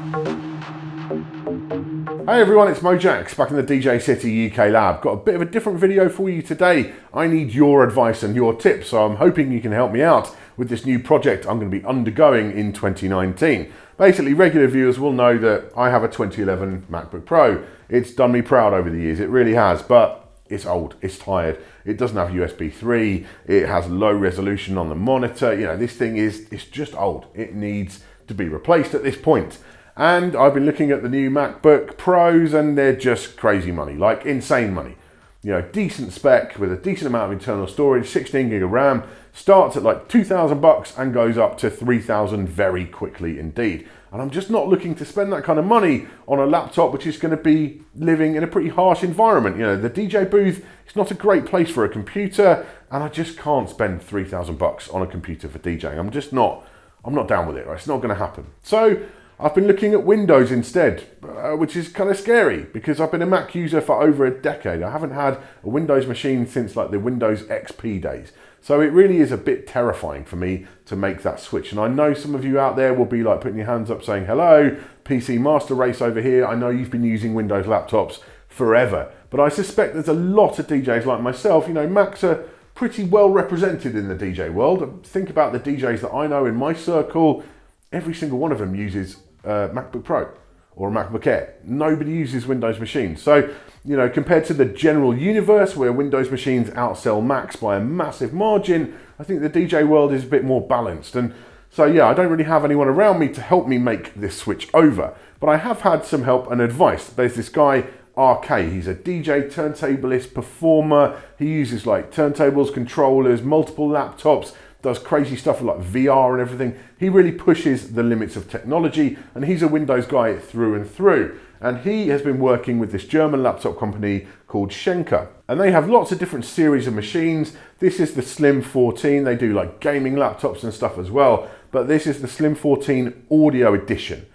Hey everyone, it's Mojaxx back in the DJcity UK lab. Got a bit of a different video for you today. I need your advice and your tips, so I'm hoping you can help me out with this new project I'm going to be undergoing in 2019. Basically, regular viewers will know that I have a 2011 MacBook Pro. It's done me proud over the years, it really has, but it's old, it's tired, it doesn't have USB 3, it has low resolution on the monitor. You know, this thing it's just old. It needs to be replaced at this point. And I've been looking at the new MacBook Pros and they're just crazy money, like insane money. You know, decent spec with a decent amount of internal storage, 16 gig of RAM, starts at like $2,000 and goes up to 3,000 very quickly indeed. And I'm just not looking to spend that kind of money on a laptop which is going to be living in a pretty harsh environment. You know, the DJ booth is not a great place for a computer, and I just can't spend $3,000 on a computer for DJing. I'm not down with it. Right? It's not going to happen. So I've been looking at Windows instead, which is kind of scary because I've been a Mac user for over a decade. I haven't had a Windows machine since like the Windows XP days. So it really is a bit terrifying for me to make that switch. And I know some of you out there will be like putting your hands up saying, hello, PC master race over here. I know you've been using Windows laptops forever, but I suspect there's a lot of DJs like myself. You know, Macs are pretty well represented in the DJ world. Think about the DJs that I know in my circle. Every single one of them uses MacBook Pro or a MacBook Air. Nobody uses Windows machines. So, you know, compared to the general universe where Windows machines outsell Macs by a massive margin, I think the DJ world is a bit more balanced. And so, yeah, I don't really have anyone around me to help me make this switch over. But I have had some help and advice. There's this guy, RK. He's a DJ, turntablist, performer. He uses like turntables, controllers, multiple laptops, does crazy stuff with like VR and everything. He really pushes the limits of technology, and he's a Windows guy through and through. And he has been working with this German laptop company called SCHENKER. And they have lots of different series of machines. This is the Slim 14. They do like gaming laptops and stuff as well. But this is the Slim 14 Audio Edition.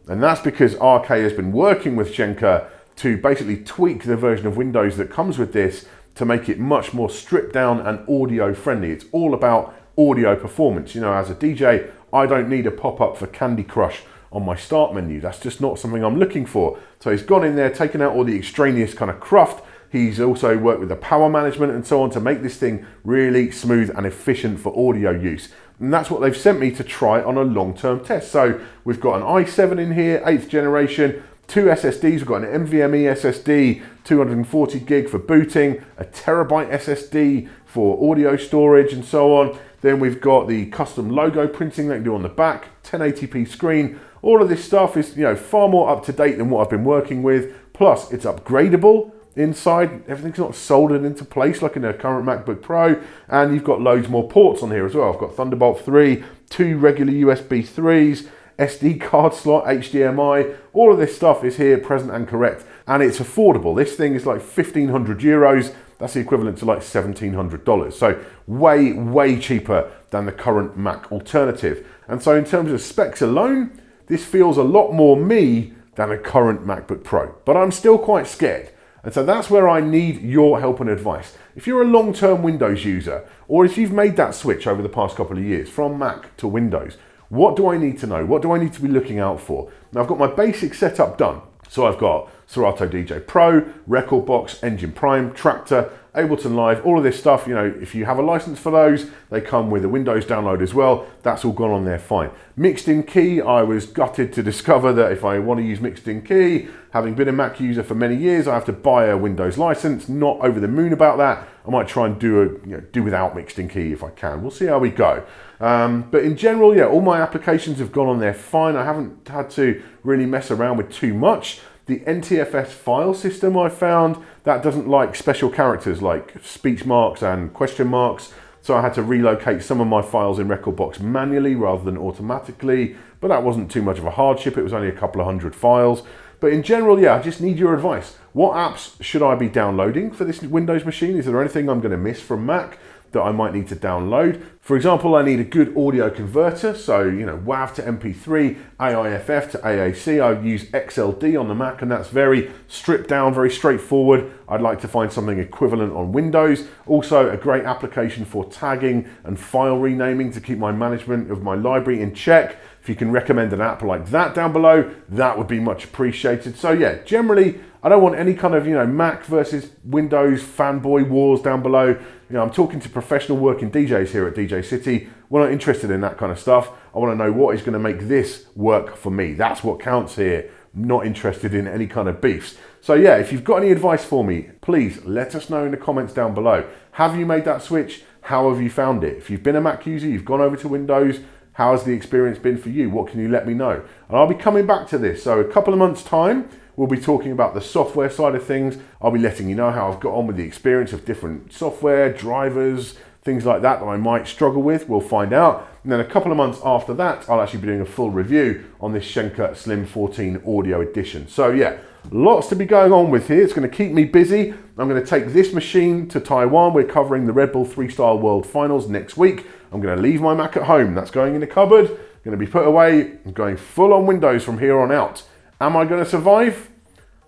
And that's because RK has been working with SCHENKER to basically tweak the version of Windows that comes with this to make it much more stripped down and audio friendly. It's all about audio performance. You know, as a DJ, I don't need a pop-up for Candy Crush on my start menu. That's just not something I'm looking for. So he's gone in there, taken out all the extraneous kind of cruft. He's also worked with the power management and so on to make this thing really smooth and efficient for audio use. And that's what they've sent me to try on a long-term test. So we've got an i7 in here, 8th generation, 2 SSDs. We've got an NVMe SSD, 240 gig for booting, a terabyte SSD for audio storage and so on. Then we've got the custom logo printing they can do on the back, 1080p screen. All of this stuff is, you know, far more up to date than what I've been working with. Plus, it's upgradable inside. Everything's not soldered into place like in a current MacBook Pro. And you've got loads more ports on here as well. I've got Thunderbolt 3, 2 regular USB 3s, SD card slot, HDMI. All of this stuff is here, present and correct. And it's affordable. This thing is like 1,500 euros. That's the equivalent to like $1,700. So way, way cheaper than the current Mac alternative. And so in terms of specs alone, this feels a lot more me than a current MacBook Pro. But I'm still quite scared. And so that's where I need your help and advice. If you're a long-term Windows user, or if you've made that switch over the past couple of years from Mac to Windows, what do I need to know? What do I need to be looking out for? Now I've got my basic setup done. So I've got Serato DJ Pro, Rekordbox, Engine Prime, Traktor, Ableton Live, all of this stuff. You know, if you have a license for those, they come with a Windows download as well. That's all gone on there fine. Mixed in Key, I was gutted to discover that if I want to use Mixed in Key, having been a Mac user for many years, I have to buy a Windows license. Not over the moon about that. I might try and do without Mixed in Key if I can. We'll see how we go. But in general, yeah, all my applications have gone on there fine. I haven't had to really mess around with too much. The NTFS file system I found, that doesn't like special characters like speech marks and question marks. So I had to relocate some of my files in Rekordbox manually rather than automatically. But that wasn't too much of a hardship. It was only a couple of hundred files. But in general, yeah, I just need your advice. What apps should I be downloading for this Windows machine? Is there anything I'm going to miss from Mac that I might need to download? For example, I need a good audio converter, so WAV to MP3, AIFF to AAC. I use XLD on the Mac, and that's very stripped down, very straightforward. I'd like to find something equivalent on Windows. Also, a great application for tagging and file renaming to keep my management of my library in check. If you can recommend an app like that down below, that would be much appreciated. So yeah, generally, I don't want any kind of, Mac versus Windows fanboy wars down below. I'm talking to professional working DJs here at DJ City. We're not interested in that kind of stuff. I want to know what is going to make this work for me. That's what counts here. I'm not interested in any kind of beefs. So yeah, if you've got any advice for me, please let us know in the comments down below. Have you made that switch? How have you found it? If you've been a Mac user, you've gone over to Windows, how has the experience been for you? What can you let me know? And I'll be coming back to this. So a couple of months' time, we'll be talking about the software side of things. I'll be letting you know how I've got on with the experience of different software, drivers, things like that I might struggle with. We'll find out. And then a couple of months after that, I'll actually be doing a full review on this SCHENKER Slim 14 Audio Edition. So yeah, lots to be going on with here. It's going to keep me busy. I'm going to take this machine to Taiwan. We're covering the Red Bull Freestyle World Finals next week. I'm going to leave my Mac at home. That's going in the cupboard. Going to be put away. I'm going full on Windows from here on out. Am I going to survive?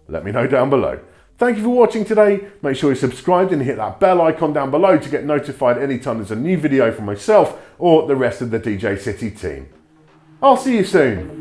Let me know down below. Thank you for watching today. Make sure you're subscribed and hit that bell icon down below to get notified anytime there's a new video from myself or the rest of the DJ City team. I'll see you soon.